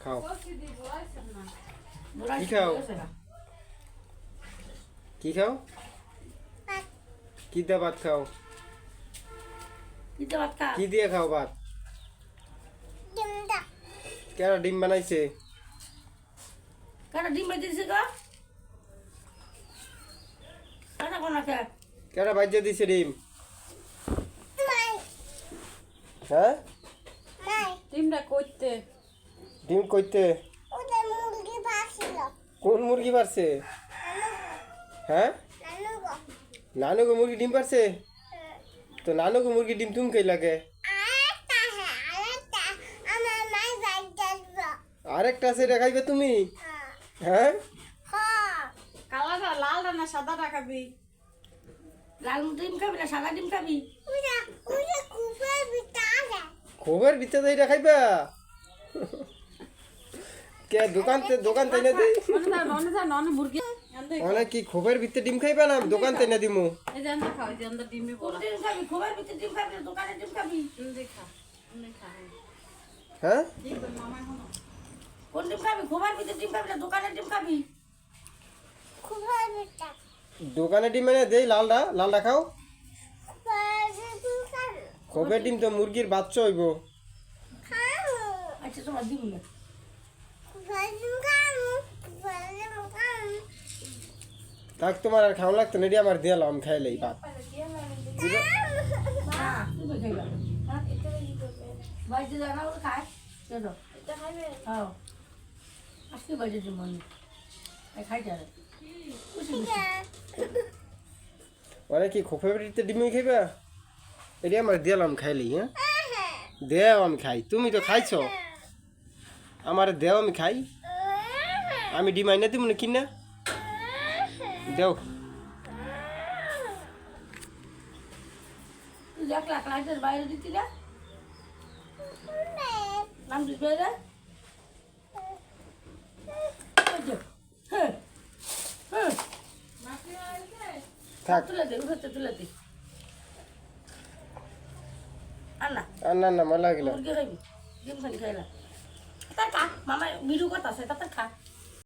খাও কি খাও কি খাও কি দিয়ে ভাত খাও কি দিয়ে খাও ভাত কেন ডিম বানাইছে কেন বাজ্যে দিছে ডিম হ্যাঁ ডিম কইতে কোন মুরগি পারছে হ্যাঁ নানু গো মুরগি ডিম পারছে তো নানু গো মুরগি ডিম তুমি কই লাগে আরেকটা আছে দেখাইবে তুমি হ্যাঁ কালারটা লাল না সাদা রাখাবি লাল ডিম খাবি না সাদা ডিম খাবি খবর ভিতরে দেই দেখাইবা কে দোকান তাই না দেই ননে মুরগি অনেক কি খবর ভিতরে ডিম খাইবা না দোকান তাই না দিমু এই যে আমরা খাও এই যে আমরা ডিমে বড়া ডিম খাবি খবর ভিতরে ডিম খাবি দোকানে ডিম খাবি দেখা হ্যাঁ মামা হনো কোন ডিম খাবি খবর ভিতরে ডিম খাবি না দোকানে ডিম খাবি দোকানে ডিম মানে দেই লালটা খাও খবর ডিম তো মুরগির বাচ্চা হইব আচ্ছা তোমার দিব না তাক তোমার আর খাওয়া লাগতো না এটি আমার দিয়ালো আমি খাইলেই ভাত বাইরে জানা ওরা খায় চলো হ্যাঁ আজকে বাইরে যে মনে খাইতে হবে ওরা কি খোপে বাড়িতে ডিমই খাইবা এটি আমার দিয়ালাম খাইলেই হ্যাঁ দেও আমি খাই তুমি তো খাইছ আমার দেও আমি খাই আমি ডিম আইনা দিব না কিনা দেও তুই দেখলা ক্লাসের বাইরে দিতি না নাম দিস বাইরে থাক তুলে দে উঠে তুলে দে আন্না আর না মালা গেল মুরগি খাইবি ডিম খালি খাইলা তা খা মামা ভিডিও করতেছে তা খা